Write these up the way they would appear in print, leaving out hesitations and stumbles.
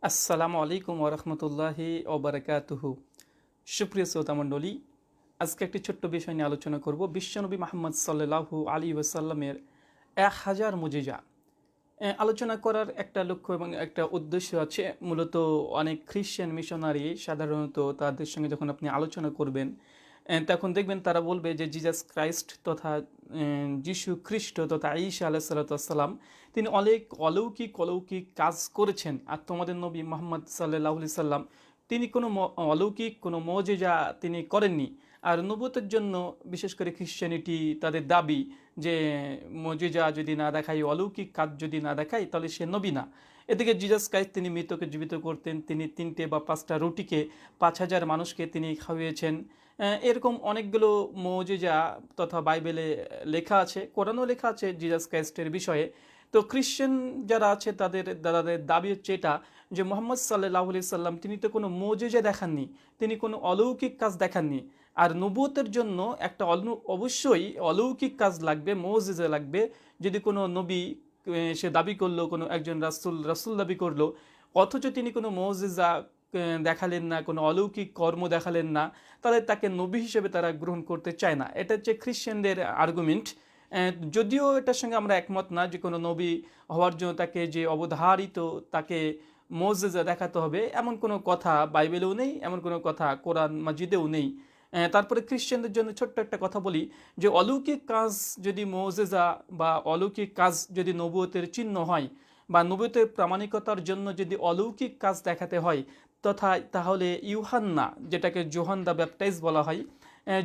আসসালামু আলাইকুম ওরহমতুল্লাহি ওবরাকাতুহু। সুপ্রিয় শ্রোতামণ্ডলী, আজকে একটি ছোট্ট বিষয় নিয়ে আলোচনা করব। বিশ্বনবী মোহাম্মদ সাল্লাল্লাহু আলাইহি ওয়াসাল্লামের 1000 মুজিজা। আলোচনা করার একটা লক্ষ্য এবং একটা উদ্দেশ্য আছে। মূলত অনেক খ্রিশ্চান মিশনারি সাধারণত তাদের সঙ্গে যখন আপনি আলোচনা করবেন, তখন দেখবেন তারা বলবে যে জিজাস ক্রাইস্ট তথা যিশু খ্রিস্ট তথা ঈসা আলাইহিসসালাম তিনি অনেক অলৌকিক কাজ করেছেন, আর তোমাদের নবী মোহাম্মদ সাল্লাল্লাহু আলাইহি সাল্লাম তিনি কোনো অলৌকিক কোনো মুজিজা তিনি করেননি। আর নবুয়তের জন্য বিশেষ করে খ্রিশ্চানিটি তাদের দাবি যে মুজিজা যদি না দেখায়, অলৌকিক কাজ যদি না দেখায়, তাহলে সে নবী না। এদিকে জিজাস ক্রাইস্ট তিনি মৃতকে জীবিত করতেন, তিনি 3টে বা 5টা রুটিকে 5000 মানুষকে তিনি খাওয়িয়েছেন। এরকম অনেকগুলো মুজিজা তথা বাইবেলে লেখা আছে, কোরআনও লেখা আছে জিজাস ক্রাইস্টের বিষয়ে। তো খ্রিশ্চান যারা আছে তাদের দাবি হচ্ছে এটা যে মোহাম্মদ সাল্লাল্লাহু আলাইহি সাল্লাম তিনি তো কোনো মুজিজা দেখাননি, তিনি কোনো অলৌকিক কাজ দেখাননি। আর নবুয়তের জন্য একটা অবশ্যই অলৌকিক কাজ লাগবে, মুজিজা লাগবে। যদি কোনো নবী সে দাবি করলো, কোনো একজন রাসূল দাবি করলো, অথচ তিনি কোনো মুজিজা দেখালেন না, কোনো অলৌকিক কর্ম দেখালেন না, তাহলে তাকে নবী হিসেবে তারা গ্রহণ করতে চায় না। এটা হচ্ছে খ্রিশ্চানদের আর্গুমেন্ট। যদিও এটার সঙ্গে আমরা একমত না যে কোনো নবী হওয়ার জন্য তাকে যে অবধারিত তাকে মুজিজা দেখাতে হবে, এমন কোনো কথা বাইবেলেও নেই, এমন কোনো কথা কোরআন মাজিদেও নেই। তারপরে খ্রিশ্চানদের জন্য ছোট্ট একটা কথা বলি যে অলৌকিক কাজ যদি মুজিজা বা অলৌকিক কাজ যদি নবুয়তের চিহ্ন হয় বা নবুয়তের প্রামাণিকতার জন্য যদি অলৌকিক কাজ দেখাতে হয়, তাহলে ইউহান্না, যেটাকে জোহান দ্য ব্যাপটাইজ বলা হয়,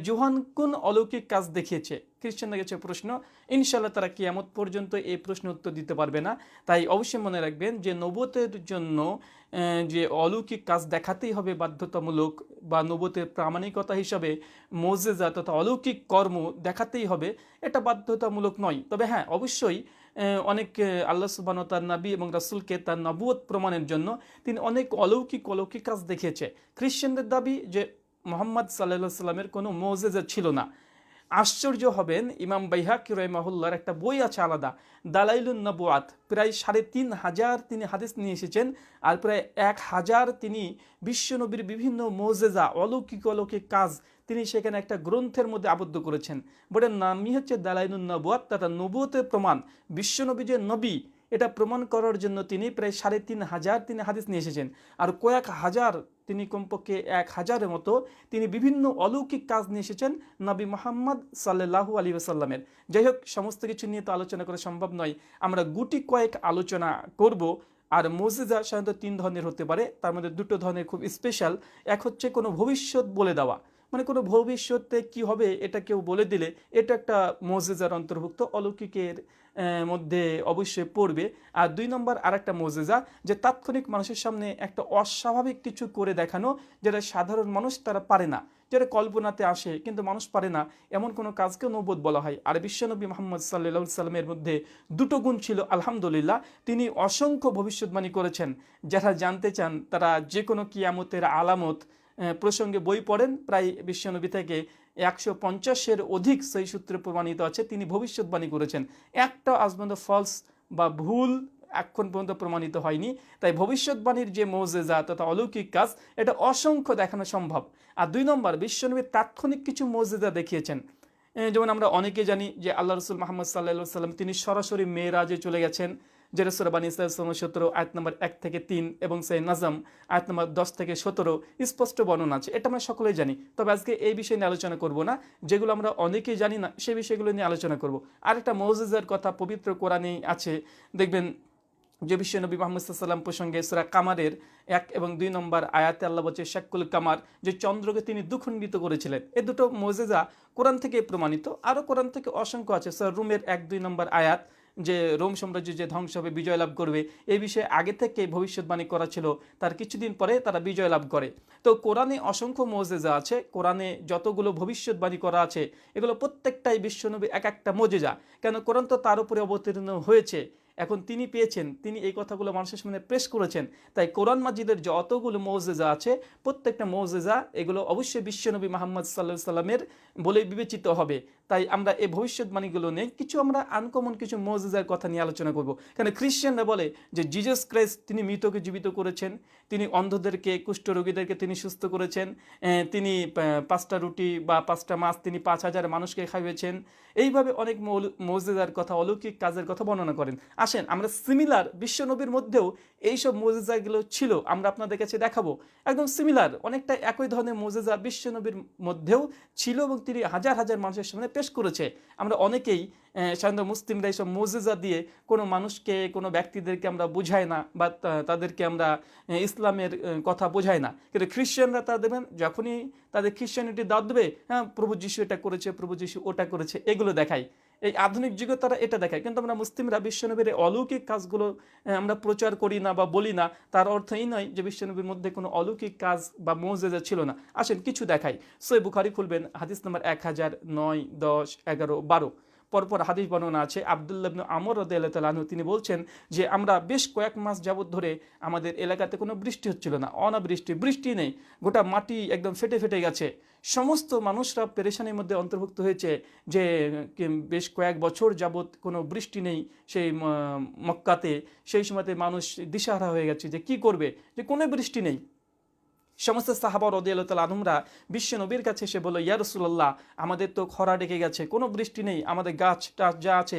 জোহান কোন অলৌকিক কাজ দেখিয়েছে? খ্রিস্টানদের কাছে প্রশ্ন। ইনশাল্লাহ তারা কিয়ামত পর্যন্ত এই প্রশ্ন উত্তর দিতে পারবে না। তাই অবশ্যই মনে রাখবেন যে নবুয়তের জন্য যে অলৌকিক কাজ দেখাতেই হবে বাধ্যতামূলক, বা নবুয়তের প্রামাণিকতা হিসাবে মুজিজা তথা অলৌকিক কর্ম দেখাতেই হবে, এটা বাধ্যতামূলক নয়। তবে হ্যাঁ, অবশ্যই অনেক আল্লাহ সুবহানাহু ওয়া তাআলা নবী এবং রাসূলকে তার নবুয়ত প্রমাণের জন্য তিনি অনেক অলৌকিক কাজ দেখিয়েছে। খ্রিশ্চানদের দাবি যে মুহাম্মদ সাল্লাল্লাহু আলাইহি সাল্লামের কোনো মুজিজা ছিল না। আশ্চর্য হবেন, ইমাম বাইহাকি রাহিমাহুল্লাহর একটা বই আছে আলাদা, দালাইলুন নবুয়াত, প্রায় 3500 তিনি হাদিস নিয়ে এসেছেন, আর প্রায় 1000 তিনি বিশ্বনবীর বিভিন্ন মুজিজা অলৌকিক কাজ তিনি সেখানে একটা গ্রন্থের মধ্যে আবদ্ধ করেছেন। বইটার নামই হচ্ছে দালাইলুন নবুয়াত, তথা নবুয়তের প্রমাণ, বিশ্বনবী যে নবী এটা প্রমাণ করার জন্য তিনি প্রায় 3500 তিনি হাদিস নিয়ে এসেছেন। আর কয়েক হাজার, তিনি কমপক্ষে 1000-এর মতো তিনি বিভিন্ন অলৌকিক কাজ নিয়ে এসেছেন নবী মুহাম্মদ সাল্লাল্লাহু আলাইহি ওয়াসাল্লামের। যাই হোক, সমস্ত কিছু নিয়ে তো আলোচনা করা সম্ভব নয়, আমরা গুটি কয়েক আলোচনা করব। আর মুজিজা সাধারণত 3 ধরনের হতে পারে, তার মধ্যে 2টো ধরনের খুব স্পেশাল। এক হচ্ছে কোনো ভবিষ্যৎ বলে দেওয়া, মানে কোনো ভবিষ্যতে কি হবে এটা কেউ বলে দিলে, এটা একটা মুজিজার অন্তর্ভুক্ত, অলৌকিকের মধ্যে অবশ্যই পড়বে। আর 2 নম্বর আর একটা মুজিজা, যে তাৎক্ষণিক মানুষের সামনে একটা অস্বাভাবিক কিছু করে দেখানো, যেটা সাধারণ মানুষ তারা পারে না, যেটা কল্পনাতে আসে কিন্তু মানুষ পারে না, এমন কোনো কাজকেও নবুয়ত বলা হয়। আর বিশ্বনবী মুহাম্মদ সাল্লাল্লাহু আলাইহি সাল্লামের মধ্যে 2টো গুণ ছিল আলহামদুলিল্লাহ, তিনি অসংখ্য ভবিষ্যৎবাণী করেছেন। যারা জানতে চান তারা যে কোনো কিয়ামতের আলামত প্রসঙ্গে বই পড়েন, প্রায় বিশ্বনবী থেকে 150-এর অধিক সেই সূত্রে প্রমাণিত আছে তিনি ভবিষ্যৎবাণী করেছেন। একটা আজ পর্যন্ত ফলস বা ভুল এখন পর্যন্ত প্রমাণিত হয়নি। তাই ভবিষ্যৎবাণীর যে মুজিজা তথা অলৌকিক কাজ, এটা অসংখ্য দেখানো সম্ভব। আর 2 নম্বর, বিশ্বনবী তাৎক্ষণিক কিছু মুজিজা দেখিয়েছেন। যেমন আমরা অনেকে জানি যে আল্লাহ রসুল মুহাম্মদ সাল্লাল্লাহু আলাইহি সাল্লাম তিনি সরাসরি মেরাজে চলে গেছেন, যেটা সূরা বানী ইসরাঈল 17 আয়াত নম্বর 1 থেকে 3 এবং সেই নাজম আয়াত নম্বর 10 থেকে 17 স্পষ্ট বর্ণনা আছে, এটা আমরা সকলেই জানি। তবে আজকে এই বিষয় নিয়ে আলোচনা করব না, যেগুলো আমরা অনেকেই জানি না সেই বিষয়গুলো নিয়ে আলোচনা করব। আরেকটা মুজিজার কথা পবিত্র কোরআনে আছে, দেখবেন যে বিশ্বনবী মুহাম্মদ সাল্লাল্লাহু আলাইহি সাল্লাম প্রসঙ্গে সূরা কামারের 1 এবং 2 নম্বর আয়াতে আল্লাহ বলছে শাক্কুল কামার, যে চন্দ্রকে তিনি দ্বিখণ্ডিত করেছিলেন। এই দুটো মুজিজা কোরআন থেকে প্রমাণিত, আরও কোরআন থেকে অসংখ্য আছে। সূরা রুমের 1-2 নম্বর আয়াত, যে রোম সাম্রাজ্য যে ধ্বংস হবে, বিজয় লাভ করবে, এই বিষয়ে আগে থেকে ভবিষ্যৎবাণী করা ছিল, তার কিছুদিন পরে তারা বিজয় লাভ করে। তো কোরআনে অসংখ্য মুজিজা আছে, কোরআনে যতগুলো ভবিষ্যৎবাণী করা আছে এগুলো প্রত্যেকটাই বিশ্বনবী এক একটা মুজিজা। কেন? কোরআন তো তার উপরে অবতীর্ণ হয়েছে। এখন তিনি পেয়েছেন, তিনি এই কথাগুলো মানুষের সামনে পেশ করেছেন। তাই কোরআন মাজিদের যতগুলো মৌজেজা আছে প্রত্যেকটা মৌজেজা এগুলো অবশ্যই বিশ্বনবী মুহাম্মদ সাল্লাল্লাহু আলাইহি সাল্লামের বলে বিবেচিত হবে। তাই আমরা এই ভবিষ্যৎবাণীগুলো নেই, কিছু আমরা আনকমন কিছু মৌজেজার কথা নিয়ে আলোচনা করব। কারণ খ্রিস্টানরা বলে যে জিজাস ক্রাইস্ট তিনি মৃতকে জীবিত করেছেন, তিনি অন্ধদেরকে, কুষ্ঠরোগীদেরকে তিনি সুস্থ করেছেন, তিনি 5টা রুটি বা 5টা মাছ তিনি 5,000 মানুষকে খাইয়েছেন। এইভাবে অনেক মৌজেজার কথা, অলৌকিক কাজের কথা বর্ণনা করেন। আসেন আমরা সিমিলার বিশ্বনবীর মধ্যেও এইসব মৌজেজাগুলো ছিল, আমরা আপনাদের কাছে দেখাবো। একদম সিমিলার, অনেকটা একই ধরনের মৌজেজা বিশ্বনবীর মধ্যেও ছিল এবং তিনি হাজার হাজার মানুষের সামনে পেশ করেছে। আমরা অনেকেই সাধারণত মুসলিমরা এইসব মৌজেজা দিয়ে কোনো মানুষকে, কোনো ব্যক্তিদেরকে আমরা বুঝাই না বা তাদেরকে আমরা ইসলামের কথা বোঝাই না। কিন্তু খ্রিশ্চানরা তা দেবেন, যখনই তাদের খ্রিশ্চানিটি দাওয়াত দেবে, হ্যাঁ প্রভু যিশু এটা করেছে, প্রভু যিশু ওটা করেছে, এগুলো দেখায়। এই আধুনিক যুগে তারা এটা দেখায়। কিন্তু আমরা মুসলিমরা বিশ্বনবীর অলৌকিক কাজগুলো আমরা প্রচার করি না বা বলি না, তার অর্থ এই নয় যে বিশ্বনবীর মধ্যে কোনো অলৌকিক কাজ বা মৌজেজা ছিল না। আসেন কিছু দেখাই। সহিহ বুখারী খুলবেন, হাদিস নাম্বার 1009, 10, 11, 12 পরপর হাদিস বর্ণনা আছে। আব্দুল্লাহ ইবনে আমর রাদিয়াল্লাহু তাআলা আনহু তিনি বলছেন যে আমরা বেশ কয়েক মাস যাবত ধরে আমাদের এলাকাতে কোনো বৃষ্টি হচ্ছিল না, অনাবৃষ্টি, বৃষ্টি নেই, গোটা মাটি একদম ফেটে ফেটে গেছে। সমস্ত মানুষরা পেরেশানির মধ্যে অন্তর্ভুক্ত হয়েছে যে বেশ কয়েক বছর যাবত কোনো বৃষ্টি নেই সেই মক্কাতে। সেই সময়তে মানুষ দিশাহারা হয়ে গেছে যে কি করবে, যে কোনো বৃষ্টি নেই। সমস্ত সাহাবা রাদিয়াল্লাহু তাআলা আনহুমরা বিশ্ব নবীর কাছে এসে বলল, ইয়া রাসূলুল্লাহ, আমাদের তো খরা ডেকে গেছে, কোনো বৃষ্টি নেই, আমাদের গাছ টাছ যা আছে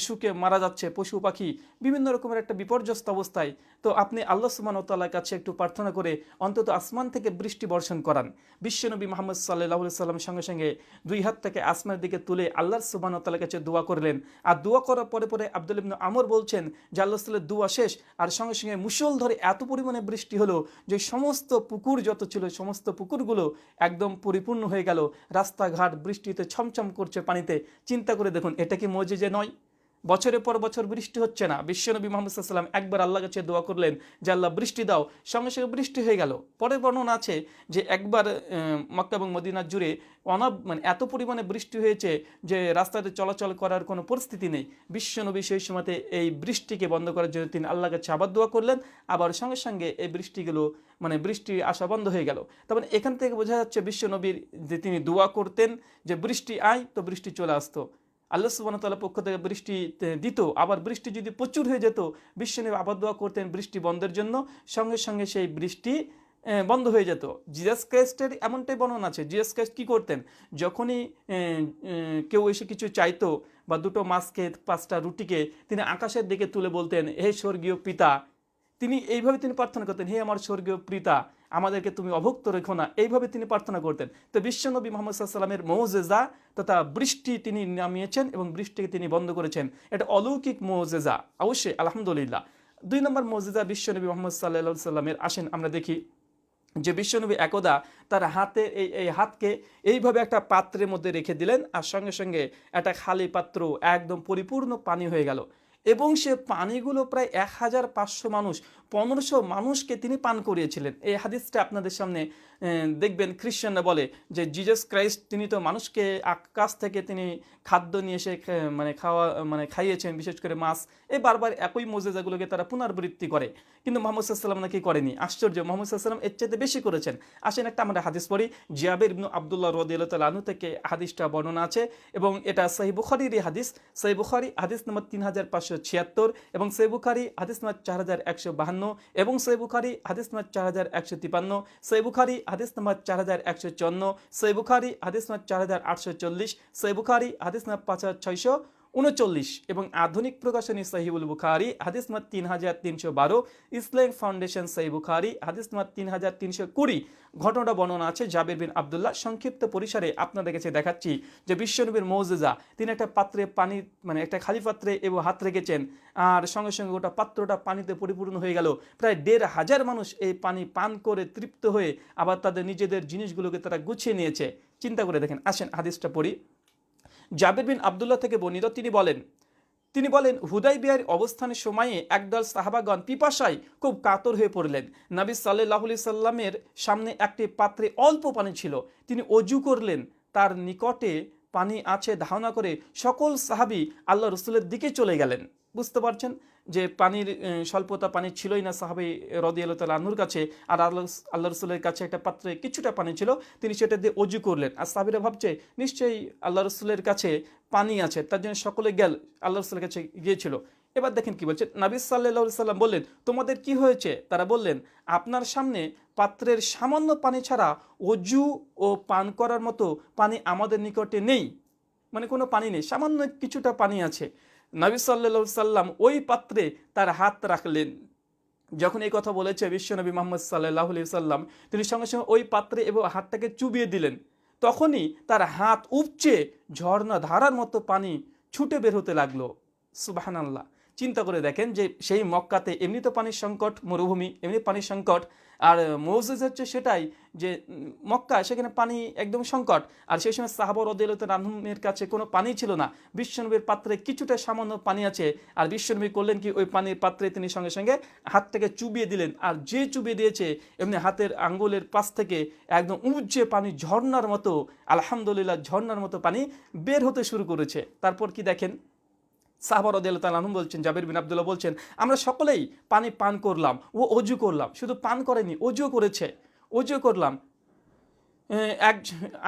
শুকে মারা যাচ্ছে, পশু পাখি বিভিন্ন রকমের একটা বিপর্যস্ত অবস্থায়। তো আপনি আল্লাহ সুবহানাহু ওয়া তাআলার কাছে একটু প্রার্থনা করে অন্তত আসমান থেকে বৃষ্টি বর্ষণ করান। বিশ্বনবী মুহাম্মদ সাল্লাল্লাহু আলাইহি সাল্লামের সঙ্গে সঙ্গে দুই হাত থেকে আসমানের দিকে তুলে আল্লাহ সুবহানাহু ওয়া তাআলার কাছে দোয়া করলেন। আর দোয়া করার পরে পরে আব্দুল্লাহ ইবনে আমর বলছেন যে আল্লাহ রাসূলের দোয়া শেষ আর সঙ্গে সঙ্গে মুষলধারে এত পরিমাণে বৃষ্টি হলো যে সমস্ত পুকুর যত ছিল সমস্ত পুকুরগুলো একদম পরিপূর্ণ হয়ে গেল। রাস্তাঘাট বৃষ্টিতে ছমছম করছে পানিতে। চিন্তা করে দেখুন, এটা কি মুজিজা নয়? বছরের পর বছর বৃষ্টি হচ্ছে না, বিশ্বনবী মুহাম্মদ সাল্লাল্লাহু আলাইহি ওয়াসাল্লাম একবার আল্লাহর কাছে দোয়া করলেন যে আল্লাহ বৃষ্টি দাও, সঙ্গে সঙ্গে বৃষ্টি হয়ে গেল। পরে বর্ণনা আছে যে একবার মক্কা এবং মদিনা জুড়ে মানে এত পরিমাণে বৃষ্টি হয়েছে যে রাস্তাতে চলাচল করার কোনো পরিস্থিতি নেই। বিশ্বনবী সেই সময়তে এই বৃষ্টিকে বন্ধ করার জন্য তিনি আল্লাহর কাছে আবার দোয়া করলেন, আবার সঙ্গে সঙ্গে এই বৃষ্টিগুলো মানে বৃষ্টি আসা বন্ধ হয়ে গেল। তার মানে এখান থেকে বোঝা যাচ্ছে বিশ্বনবীর যে তিনি দোয়া করতেন যে বৃষ্টি আয়, তো বৃষ্টি চলে আসতো। আল্লাহ সুবহানাহু ওয়া তাআলার পক্ষ থেকে বৃষ্টি দিত। আবার বৃষ্টি যদি প্রচুর হয়ে যেত, বিশ্বনবী আবার দোয়া করতেন বৃষ্টি বন্ধের জন্য, সঙ্গে সঙ্গে সেই বৃষ্টি বন্ধ হয়ে যেত। জিসাস ক্রাইস্টের এমনটাই বর্ণনা আছে। জিসাস ক্রাইস্ট কী করতেন, যখনই কেউ এসে কিছু চাইতো বা দুটো মাছকে 5টা রুটিকে তিনি আকাশের দিকে তুলে বলতেন, হে স্বর্গীয় পিতা। তিনি এইভাবে তিনি প্রার্থনা করতেন, হে আমার স্বর্গীয় পিতা, আমাদেরকে তুমি অভুক্ত রেখো না, এইভাবে তিনি প্রার্থনা করতেন। তো বিশ্বনবী মুহাম্মদ সাল্লাল্লাহু আলাইহি ওয়াসাল্লামের মুজিজা তথা বৃষ্টি তিনি নামিয়েছেন এবং বৃষ্টিকে তিনি বন্ধ করেছেন, এটা অলৌকিক মুজিজা অবশ্যই, আলহামদুলিল্লাহ। 2 নম্বর মুজিজা বিশ্বনবী মুহাম্মদ সাল্লাল্লাহু আলাইহি ওয়াসাল্লামের, আসেন আমরা দেখি যে বিশ্বনবী একদা তার হাতে এই হাতকে এইভাবে একটা পাত্রের মধ্যে রেখে দিলেন আর সঙ্গে সঙ্গে একটা খালি পাত্র একদম পরিপূর্ণ পানি হয়ে গেল এবং সে পানিগুলো প্রায় 1500 মানুষ, 1500 মানুষকে তিনি পান করিয়েছিলেন। এই হাদিসটা আপনাদের সামনে দেখবেন খ্রিশ্চানরা বলে যে জিজাস ক্রাইস্ট তিনি তো মানুষকে আকাশ থেকে তিনি খাদ্য নিয়ে এসে খাইয়েছেন, বিশেষ করে মাছ। এই বারবার একই মুজিজাগুলোকে তারা পুনরাবৃত্তি করে, কিন্তু মুহাম্মদ সাল্লাল্লাহু আলাইহি ওয়াসাল্লাম নাকি করেনি। আশ্চর্য, মুহাম্মদ সাল্লাল্লাহু আলাইহি ওয়াসাল্লাম এর চাইতে বেশি করেছেন। আসেন একটা আমরা হাদিস পড়ি। জাবের ইবনে আব্দুল্লাহ রাদিয়াল্লাহু তাআলা আনহু থেকে হাদিসটা বর্ণনা আছে এবং এটা সহিহ বুখারীর হাদিস। সহিহ বুখারী হাদিস নম্বর 3576 এবং সহিহ বুখারী হাদিস নম্বর 4152 এবং সহিহ বুখারী হাদিস নম্বর 4153, সহিহ বুখারী হাদিস নম্বর 4154, সহিহ বুখারী হাদিস নম্বর 4840, সহিহ বুখারী হাদিস নম্বর 5639 এবং আধুনিক প্রকাশনী সহিহুল বুখারী হাদিস নম্বর 3312, ইসলামিক ফাউন্ডেশন সহিহ বুখারী হাদিস নম্বর 3320। ঘটনাটা বর্ণনা আছে জাবের বিন আব্দুল্লাহ। সংক্ষিপ্ত পরিসরে আপনাদের কাছে দেখাচ্ছি যে বিশ্বনবীর মুজিজা, তিনি একটা পাত্রে পানি মানে একটা খালি পাত্রে এবং হাত রেখেছেন আর সঙ্গে সঙ্গে গোটা পাত্রটা পানিতে পরিপূর্ণ হয়ে গেল। প্রায় 1500 মানুষ এই পানি পান করে তৃপ্ত হয়ে আবার তাদের নিজেদের জিনিসগুলোকে তারা গুছিয়ে নিয়েছে। চিন্তা করে দেখেন। আসেন হাদিসটা পড়ি। জাবের বিন আব্দুল্লাহ থেকে বর্ণিত, তিনি বলেন হুদাইবিয়ার অবস্থানের সময়ে একদল সাহাবাগণ পিপাসায় খুব কাতর হয়ে পড়লেন। নবী সাল্লাল্লাহু আলাইহি সাল্লামের সামনে একটি পাত্রে অল্প পানি ছিল, তিনি অজু করলেন, তার নিকটে পানি আছে ধারণা করে সকল সাহাবী আল্লাহ রসুলের দিকে চলে গেলেন। বুঝতে পারছেন, যে পানির স্বল্পতা, পানি ছিলই না সাহাবী রাদিয়াল্লাহু তাআলা আনহুর কাছে, আর আল্লাহ রাসূলের কাছে একটা পাত্রে কিছুটা পানি ছিল, তিনি সেটা দিয়ে ওযু করলেন। আর সাহাবীরা ভাবছে নিশ্চয়ই আল্লাহ রাসূলের কাছে পানি আছে, তার জন্য সকলে আল্লাহ রাসূলের কাছে গিয়েছিল। এবার দেখেন কি বলছে, নবী সাল্লাল্লাহু আলাইহি সাল্লাম বললেন, তোমাদের কি হয়েছে? তারা বললেন, আপনার সামনে পাত্রের সামান্য পানি ছাড়া ওযু ও পান করার মতো পানি আমাদের নিকটে নেই। মানে কোনো পানি নেই, সামান্য কিছুটা পানি আছে। নবী সাল্লাল্লাহু আলাইহি সাল্লাম ওই পাত্রে তার হাত রাখলেন। যখন এই কথা বলেছে বিশ্বনবী মুহাম্মদ সাল্লাল্লাহু আলাইহি সাল্লাম, তিনি সঙ্গে সঙ্গে ওই পাত্রে এবং হাতটাকে চুবিয়ে দিলেন। তখনই তার হাত উপচে ঝর্ণা ধারার মতো পানি ছুটে বের হতে লাগলো। সুবহানাল্লাহ। চিন্তা করে দেখেন যে সেই মক্কাতে এমনি তো পানির সংকট, মরুভূমি, এমনি পানির সংকট, আর মৌজিজা হচ্ছে সেটাই যে মক্কা, সেখানে পানি একদম সংকট। আর সেই সময় সাহাবা রাদিয়াল্লাহু তাআলা আনহুমের কাছে কোনো পানি ছিল না, বিশ্বনবীর পাত্রে কিছুটা সামান্য পানি আছে। আর বিশ্বনবী করলেন কি, ওই পানির পাত্রে তিনি সঙ্গে সঙ্গে হাতটাকে চুবিয়ে দিলেন। আর যে চুবিয়ে দিয়েছে, এমনি হাতের আঙ্গুলের পাশ থেকে একদম উপচে পানি ঝর্ণার মতো, আলহামদুলিল্লাহ, ঝর্ণার মতো পানি বের হতে শুরু করেছে। তারপর কি দেখেন, সাহাবা রাদিয়াল্লাহু তাআলা আনহু বলছেন, জাবির বিন আব্দুল্লাহ বলছেন, আমরা সকলেই পানি পান করলাম ও অজু করলাম। শুধু পান করেনি, অজু করেছে, অজু করলাম। এক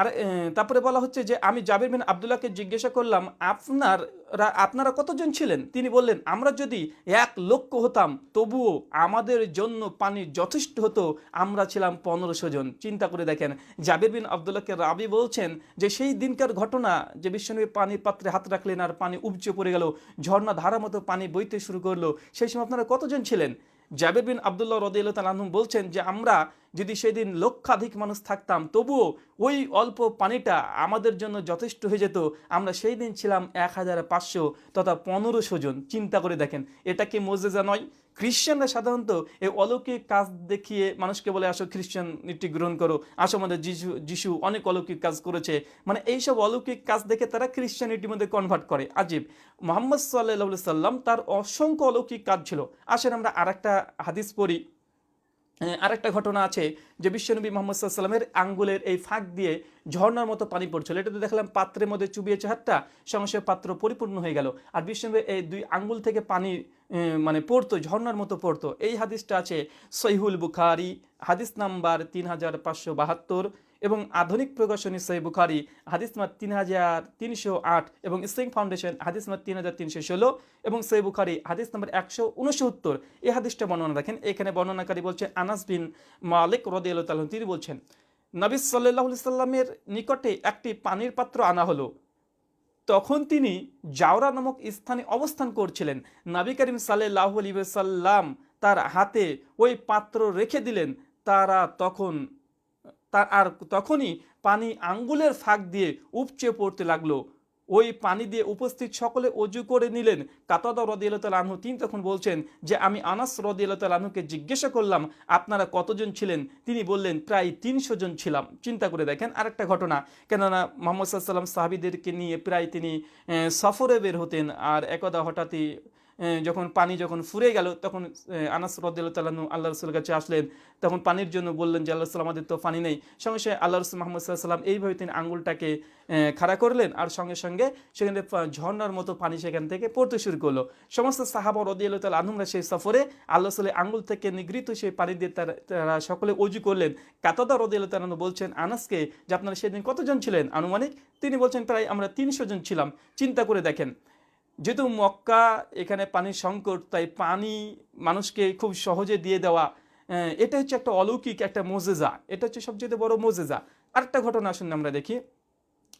আর তারপরে বলা হচ্ছে যে আমি জাবির বিন আব্দুল্লাহকে জিজ্ঞাসা করলাম, আপনারা কতজন ছিলেন? তিনি বললেন, আমরা যদি 1,00,000 হতাম তবুও আমাদের জন্য পানি যথেষ্ট হতো, আমরা ছিলাম 1500 জন। চিন্তা করে দেখেন, জাবির বিন আব্দুল্লাহকে রাবি বলছেন যে সেই দিনকার ঘটনা, যে বিশ্বনবী পানির পাত্রে হাত রাখলেন আর পানি উপচে পড়ে গেল, ঝর্ণা ধারার মতো পানি বইতে শুরু করলো, সেই সময় আপনারা কতজন ছিলেন? জাবির বিন আব্দুল্লাহ রাদিয়াল্লাহু তাআলা আনহু বলছেন যে আমরা যদি সেদিন লক্ষাধিক মানুষ থাকতাম তবুও ওই অল্প পানিটা আমাদের জন্য যথেষ্ট হয়ে যেত। আমরা সেই দিন ছিলাম 1500 তথা 1500 জন। চিন্তা করে দেখেন, এটা কি মুজিজা নয়? খ্রিস্টানরা সাধারণত এই অলৌকিক কাজ দেখিয়ে মানুষকে বলে, আসো খ্রিস্টানিটি গ্রহণ করো, আসো, আমাদের যিশু অনেক অলৌকিক কাজ করেছে, মানে এইসব অলৌকিক কাজ দেখে তারা খ্রিস্টানিটির মধ্যে কনভার্ট করে। আজীব। মুহাম্মদ সাল্লাল্লাহু আলাইহি সাল্লাম, তার অসংখ্য অলৌকিক কাজ ছিল। আসেন আমরা আরেকটা হাদিস পড়ি। আরেকটা ঘটনা আছে যে বিশ্বনবী মুহাম্মদ সাল্লাল্লাহু আলাইহি সাল্লামের আঙ্গুলের এই ফাঁক দিয়ে ঝর্ণার মতো পানি পড়ছিল। এটাতে দেখলাম পাত্রের মধ্যে চুবিয়েছে হাতটা, সঙ্গে সঙ্গে পাত্র পরিপূর্ণ হয়ে গেল। আর বিশ্বনবীর এই 2 আঙ্গুল থেকে পানি মানে পড়তো, ঝর্ণার মতো পড়তো। এই হাদিসটা আছে সহিহুল বুখারী, হাদিস নাম্বার 3572, এবং আধুনিক প্রকাশনী সহিহ বুখারী হাদিস নাম্বার 3308, এবং ইসলামিক ফাউন্ডেশন হাদিস নাম্বার 3316, এবং সহিহ বুখারী হাদিস নাম্বার 169। এই হাদিসটা বর্ণনা দেখেন। এখানে বর্ণনাকারী বলছেন আনাস বিন মালিক রাদিয়াল্লাহু তাআলা, তিনি বলছেন, নবী সাল্লাল্লাহু আলাইহি সাল্লামের নিকটে একটি পানির পাত্র আনা হলো। তখন তিনি জাওরা নামক স্থানে অবস্থান করছিলেন। নবী করিম সাল্লাল্লাহু আলাইহি ওয়াসাল্লাম তার হাতে ওই পাত্র রেখে দিলেন। তখনই পানি আঙ্গুলের ফাঁক দিয়ে উপচে পড়তে লাগলো। ওই পানি দিয়ে উপস্থিত সকলে অজু করে নিলেন। কাতাদা রাদিয়াল্লাহু তাআলা আনহু, তিনি তখন বলছেন যে আমি আনাস রাদিয়াল্লাহু তাআলা আনহুকে জিজ্ঞাসা করলাম, আপনারা কতজন ছিলেন? তিনি বললেন, প্রায় 300 জন ছিলাম। চিন্তা করে দেখেন আরেকটা ঘটনা, কেননা মুহাম্মদ সাল্লাল্লাহু আলাইহি ওয়াসাল্লাম সাহাবীদেরকে নিয়ে প্রায় তিনি সফরে বের হতেন। আর একদা হঠাৎই যখন পানি ফুরে গেল, তখন আনাস রাদিয়াল্লাহু তাআলা আনহু আল্লাহ রাসূলের কাছে আসলেন। তখন পানির জন্য বললেন যে আল্লাহ রাসূল, আমাদের তো পানি নেই। সঙ্গে সঙ্গে আল্লাহ রাসূল মুহাম্মদ সাল্লাল্লাহু আলাইহি ওয়াসাল্লাম এইভাবে তিনি আঙ্গুলটাকে খাড়া করলেন, আর সঙ্গে সঙ্গে সেখানে ঝর্ণার মতো পানি সেখান থেকে পড়তে শুরু করলো। সমস্ত সাহাবা রাদিয়াল্লাহু তাআলা আনহুরা সেই সফরে আল্লাহ রাসূলের আঙ্গুল থেকে নিগৃহীত সেই পানি দিয়ে তারা সকলে ওযু করলেন। কাতাদা রাদিয়াল্লাহু তাআলা আনহু বলছেন আনাসকে যে আপনারা সেদিন কতজন ছিলেন আনুমানিক? তিনি বলছেন প্রায় আমরা 300 জন ছিলাম। চিন্তা করে দেখেন, যেহেতু মক্কা, এখানে পানির সংকট, তাই পানি মানুষকে খুব সহজে দিয়ে দেওয়া, এটা হচ্ছে একটা অলৌকিক একটা মুজিজা। এটা হচ্ছে সবচেয়ে বড় মুজিজা। আরেকটা ঘটনা আসুন আমরা দেখি।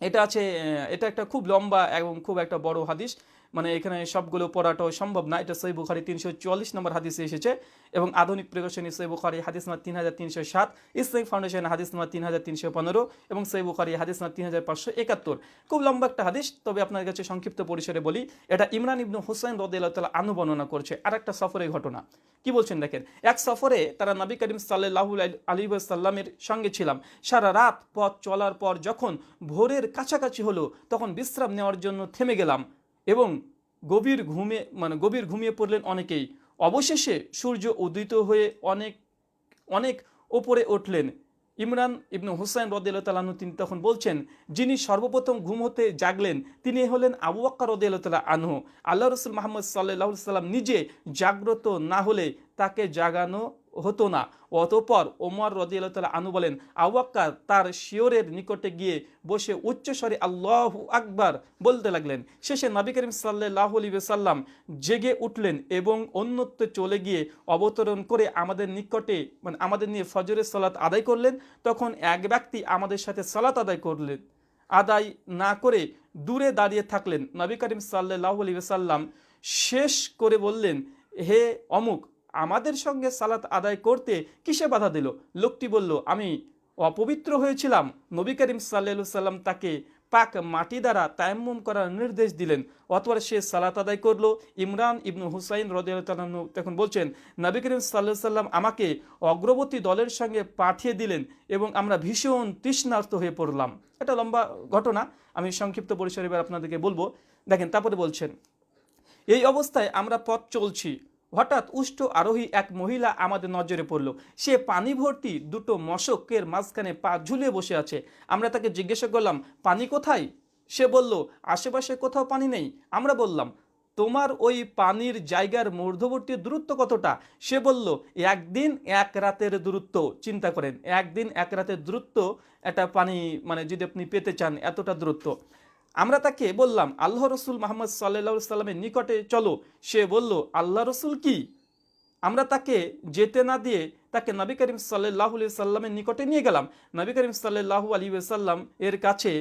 এটা একটা খুব লম্বা এবং খুব একটা বড় হাদিস, মানে এখানে সবগুলো পড়াটাও সম্ভব না। এটা সহিহ বুখারী 344 নম্বর হাদিসে এসেছে, এবং আধুনিক প্রকাশনী সহিহ বুখারী হাদিস নাম্বার 3307, ইসলামিক ফাউন্ডেশন হাদিস নাম্বার 3315, এবং সহিহ বুখারী হাদিস নাম্বার 3571। খুব লম্বা একটা হাদিস, তবে আপনার কাছে সংক্ষিপ্ত পরিসরে বলি। এটা ইমরান ইবনে হুসাইন রাদিয়াল্লাহু তাআলা আনহু বর্ণনা করছে আরেকটা সফরের ঘটনা। কি বলছেন দেখেন, এক সফরে তারা নবী করিম সাল্লাল্লাহু আলাইহি ওয়াসাল্লামের সঙ্গে ছিলাম। সারা রাত পথ চলার পর যখন ভোরের কাছাকাছি হলো, তখন বিশ্রাম নেওয়ার জন্য থেমে গেলাম, এবং গভীর ঘুমিয়ে পড়লেন অনেকেই। অবশেষে সূর্য উদিত হয়ে অনেক অনেক ওপরে উঠলেন, ইমরান ইবনু হুসাইন রাদিয়াল্লাহু তাআলা আনহু তিনি তখন বলছেন, যিনি সর্বপ্রথম ঘুম হতে জাগলেন তিনি হলেন আবু বকর রাদিয়াল্লাহু তাআলা আনহু। আল্লাহ রাসূল মুহাম্মদ সাল্লাল্লাহু আলাইহি সাল্লাম নিজে জাগ্রত না হলে তাকে জাগানো হতো না। অতঃপর ওমর রাদিয়াল্লাহু তাআলা আনহু বলেন, আবু বকর তার শিয়রের নিকটে গিয়ে বসে উচ্চস্বরে আল্লাহু আকবার বলতে লাগলেন। শেষে নবী করিম সাল্লাল্লাহু আলাইহি ওয়াসাল্লাম জেগে উঠলেন এবং অন্যত্র চলে গিয়ে অবতরণ করে আমাদের নিকটে মানে আমাদের নিয়ে ফজরের সালাত আদায় করলেন। তখন এক ব্যক্তি আমাদের সাথে সালাত আদায় না করে দূরে দাঁড়িয়ে থাকলেন। নবী করিম সাল্লাল্লাহু আলাইহি ওয়াসাল্লাম শেষ করে বললেন, হে অমুক, আমাদের সঙ্গে সালাত আদায় করতে কিসে বাধা দিল? লোকটি বলল, আমি অপবিত্র হয়েছিলাম। নবী করিম সাল্লাল্লাহু আলাইহি ওয়াসাল্লাম তাকে পাক মাটি দ্বারা তায়াম্মুম করার নির্দেশ দিলেন। অতঃপর সে সালাত আদায় করলো। ইমরান ইবনু হুসাইন রাদিয়াল্লাহু তাআলা আনহু তখন বলছেন, নবী করিম সাল্লাল্লাহু আলাইহি ওয়াসাল্লাম আমাকে অগ্রবর্তী দলের সঙ্গে পাঠিয়ে দিলেন এবং আমরা ভীষণ তৃষ্ণার্ত হয়ে পড়লাম। এটা লম্বা ঘটনা, আমি সংক্ষিপ্ত পরিসরে এবার আপনাদেরকে বলবো। দেখেন, তারপরে বলছেন, এই অবস্থায় আমরা পথ চলছি, হঠাৎ উষ্ট আরোহী এক মহিলা আমাদের নজরে পড়ল। সে পানি ভর্তি দুটো মশকের মাঝখানে পা ঝুলিয়ে বসে আছে। আমরা তাকে জিজ্ঞাসা করলাম, পানি কোথায়? সে বলল, আশেপাশে কোথাও পানি নেই। আমরা বললাম, তোমার ওই পানির জায়গার মধ্যবর্তী দূরত্ব কতটা? সে বলল, একদিন এক রাতের দূরত্ব। চিন্তা করেন, একদিন এক রাতের দূরত্ব একটা পানি মানে যদি আপনি পেতে চান এতটা দূরত্ব। আমরা তাকে বললাম, আল্লাহ রসুল মুহাম্মদ সাল্লাল্লাহু আলাইহি সাল্লামের নিকটে চলো। সে বলল, আল্লাহ রসুল কি? আমরা তাকে যেতে না দিয়ে তাকে নবী করিম সাল্লাল্লাহু আলাইহি সাল্লামের নিকটে নিয়ে গেলাম। নবী করিম সাল্লাল্লাহু আলাইহি সাল্লাম এর কাছে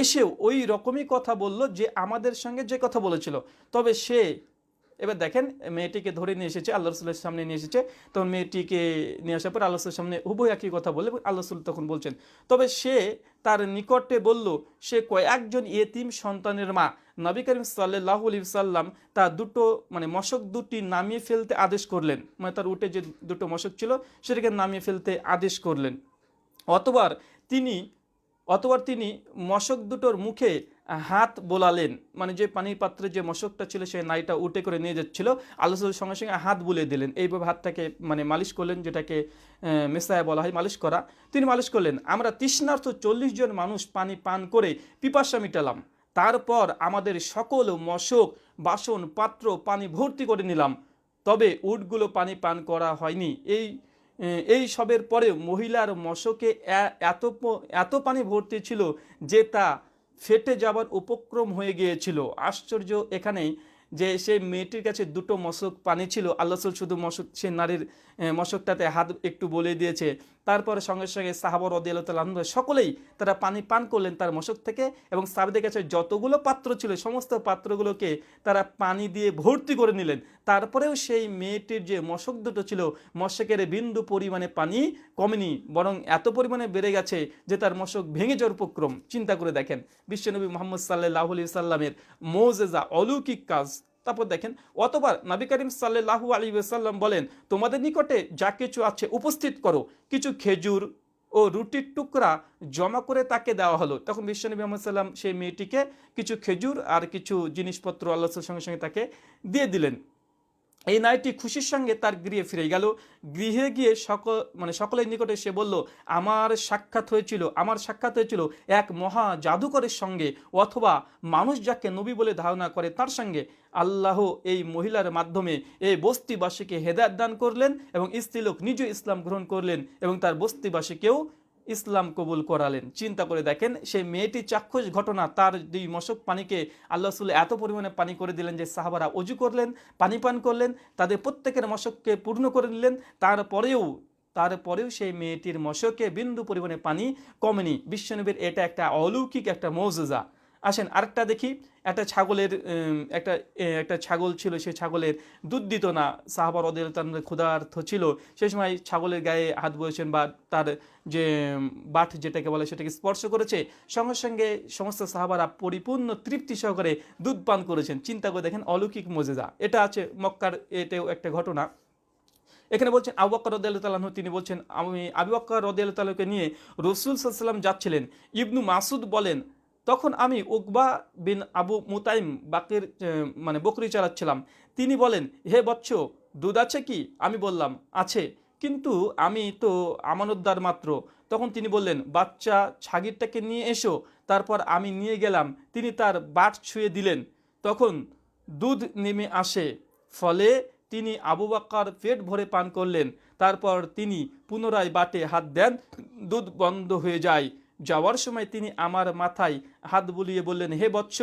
এসেও ওই রকমই কথা বলল যে আমাদের সঙ্গে যে কথা বলেছিল। তবে সে এবার দেখেন, মেয়েটিকে ধরে নিয়ে এসেছে, আল্লাহ রসুলের সামনে নিয়ে এসেছে। তখন মেয়েটিকে নিয়ে আসার পর আল্লাহ রসুলের সামনে হুবহু একই কথা বলে আল্লাহ রসুল তখন বলছেন, তবে সে তার নিকটে বলল সে কয়েকজন ইয়েতিম সন্তানের মা। নবী করিম সাল্লাল্লাহু আলাইহি সাল্লাম তার দুটো মানে মশক দুটি নামিয়ে ফেলতে আদেশ করলেন। মানে তার উটে যে দুটো মশক ছিল সেটাকে নামিয়ে ফেলতে আদেশ করলেন। অতবার তিনি মশক দুটোর মুখে হাত বোলালেন। মানে যে পানির পাত্রে যে মশকটা ছিল সে নাইটা উঠে করে নিয়ে যাচ্ছিল, আল্লাহ রাসূল সঙ্গে সঙ্গে হাত বুলিয়ে দিলেন। এইভাবে হাতটাকে মানে মালিশ করলেন, যেটাকে মেসায়া বলা হয়, মালিশ করা। তিনি মালিশ করলেন। আমরা তৃষ্ণার্ত 40 জন মানুষ পানি পান করে পিপাসা মিটালাম। তারপর আমাদের সকল মশক বাসন পাত্র পানি ভর্তি করে নিলাম। তবে উটগুলো পানি পান করা হয়নি। এই সবের পরে মহিলার মশকে এত পানি ভর্তি ছিল যে তা ফেটে যাবার উপক্রম হয়ে গিয়েছিল। আশ্চর্য এখানেই যে সেই মেয়েটির কাছে দুটো মশক পানি ছিল, আল্লাহ রাসূল শুধু মশক সে নারীর মশকটাতে হাত একটু বলে দিয়েছে। তারপরে সঙ্গে সঙ্গে সাহাবা রাদিয়াল্লাহু তাআলা আনহু সকলেই তারা পানি পান করলেন তার মশক থেকে, এবং সাহাবাদের কাছে যতগুলো পাত্র ছিল সমস্ত পাত্রগুলোকে তারা পানি দিয়ে ভর্তি করে নিলেন। তারপরেও সেই মেয়েটির যে মশক দুটো ছিল মশকের বিন্দু পরিমাণে পানি কমেনি, বরং এত পরিমাণে বেড়ে গেছে যে তার মশক ভেঙে যাওয়ার উপক্রম। চিন্তা করে দেখেন বিশ্বনবী মুহাম্মদ সাল্লাল্লাহু আলাইহি সাল্লামের মুজিজা, অলৌকিক কাজ। তারপর দেখেন, অতবার নবী করিম সাল্লাল্লাহু আলাইহি ওয়াসাল্লাম বলেন, তোমাদের নিকটে যা কিছু আছে উপস্থিত করো। কিছু খেজুর ও রুটির টুকরা জমা করে তাকে দেওয়া হলো। তখন বিশ্বনবী মুহাম্মদ সাল্লাম সেই মেয়েটিকে কিছু খেজুর আর কিছু জিনিসপত্র আল্লাহ রাসূলের সঙ্গে সঙ্গে তাকে দিয়ে দিলেন। এই নারীটি খুশির সঙ্গে তার গৃহে ফিরে গেল। গৃহে গিয়ে সকলের নিকটে সে বলল, আমার সাক্ষাৎ হয়েছিল এক মহা জাদুকরের সঙ্গে, অথবা মানুষ যাকে নবী বলে ধারণা করে তার সঙ্গে। আল্লাহ এই মহিলার মাধ্যমে এই বস্তিবাসীকে হেদায়েত দান করলেন এবং স্ত্রীলোক নিজে ইসলাম গ্রহণ করলেন এবং তার বস্তিবাসীকেও ইসলাম কবুল করালেন। চিন্তা করে দেখেন, সেই মেয়েটি চাক্ষুষ ঘটনা, তার দুই মশক পানিকে আল্লাহ রাসূল এত পরিমাণে পানি করে দিলেন যে সাহাবারা অজু করলেন, পানি পান করলেন, তাদের প্রত্যেকের মশককে পূর্ণ করে নিলেন। তারপরেও সেই মেয়েটির মশকে বিন্দু পরিমাণে পানি কমেনি। বিশ্বনবীর এটা একটা অলৌকিক একটা মৌজুজা। আসেন আরেকটা দেখি। একটা ছাগল ছিল, সেই ছাগলের দুধ দিত না। সাহাবা রাদিয়াল্লাহু তাআলা ক্ষুধার্ত ছিল, সেই সময় ছাগলের গায়ে হাত বলেছেন বা তার যে বাট যেটাকে বলে সেটাকে স্পর্শ করেছে, সঙ্গে সঙ্গে সমস্ত সাহাবারা পরিপূর্ণ তৃপ্তি সহকারে দুধ পান করেছেন। চিন্তা করে দেখেন, অলৌকিক মুজিজা। এটা আছে মক্কার, এটাও একটা ঘটনা। এখানে বলছেন আবু বকর রাদিয়াল্লাহু তাআলা আনহু তিনি বলছেন, আমি আবু বকর রাদিয়াল্লাহু তাআলাকে নিয়ে রাসূল সাল্লাল্লাহু আলাইহি ওয়াসাল্লাম যাচ্ছিলেন। ইবনু মাসউদ বলেন, তখন আমি উকবা বিন আবু মুতাইম বকরি চালাচ্ছিলাম। তিনি বলেন, হে বৎস, দুধ আছে কি? আমি বললাম, আছে। কিন্তু আমি তো আমানতদার মাত্র। তখন তিনি বললেন, বাচ্চা ছাগিরটাকে নিয়ে এসো। তারপর আমি নিয়ে গেলাম, তিনি তার বাট ছুঁয়ে দিলেন, তখন দুধ নেমে আসে। ফলে তিনি আবু বকর পেট ভরে পান করলেন। তারপর তিনি পুনরায় বাটে হাত দেন, দুধ বন্ধ হয়ে যায়। যাওয়ার সময় তিনি আমার মাথায় হাত বুলিয়ে বললেন, হে বৎস,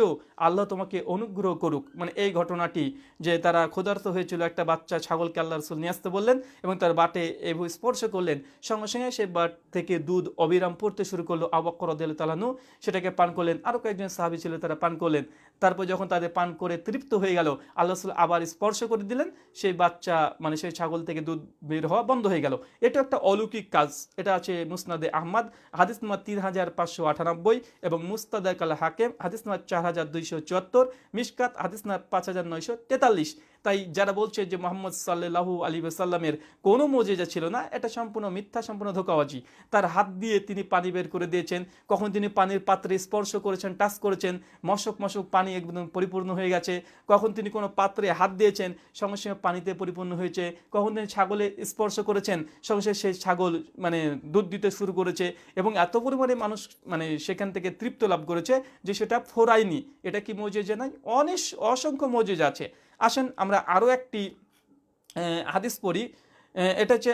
আল্লাহ তোমাকে অনুগ্রহ করুক। মানে এই ঘটনাটি, যে তারা ক্ষুধার্ত হয়েছিল, একটা বাচ্চা ছাগলকে আল্লাহ রসুল নিয়ে আসতে বললেন এবং তার বাটে এভাবে স্পর্শ করলেন, সঙ্গে সঙ্গে সে বাট থেকে দুধ অবিরাম পড়তে শুরু করলো। আবু বকর রাদিয়াল্লাহু তাআলা আনহু সেটাকে পান করলেন, আরও কয়েকজন সাহাবী ছিল তারা পান করলেন। তারপর যখন তাদের পান করে তৃপ্ত হয়ে গেল, আল্লাহ রসুল আবার স্পর্শ করে দিলেন, সেই বাচ্চা মানে সেই ছাগল থেকে দুধ বের হওয়া বন্ধ হয়ে গেল। এটা একটা অলৌকিক কাজ। এটা আছে মুসনাদে আহমদ হাদিস নম্বর 3598 এবং মুস্তাদরাক আল হাকিম হাদিস নম্বর 4274, মিশকাত হাদিস নম্বর 5943। তাই যারা বলছে যে মুহাম্মদ সাল্লাল্লাহু আলাইহি ওয়াসাল্লামের কোনো মুজিজা ছিল না, এটা সম্পূর্ণ মিথ্যা, সম্পূর্ণ ধোঁকাবাজি। তার হাত দিয়ে তিনি পানি বের করে দিয়েছেন, কখন তিনি পানির পাত্রে স্পর্শ করেছেন, টাচ করেছেন, মশক মশক পানি একদম পরিপূর্ণ হয়ে গেছে। কখন তিনি কোনো পাত্রে হাত দিয়েছেন, সঙ্গে সঙ্গে পানিতে পরিপূর্ণ হয়েছে। কখন তিনি ছাগলে স্পর্শ করেছেন, সঙ্গে সঙ্গে সেই ছাগল মানে দুধ দিতে শুরু করেছে এবং এত পরিমাণে মানুষ মানে সেখান থেকে তৃপ্ত লাভ করেছে যে সেটা ফোরায়নি। এটা কি মুজিজা নয়? অসংখ্য মুজিজা আছে। আসেন আমরা আরও একটি হাদিস পড়ি। এটা হচ্ছে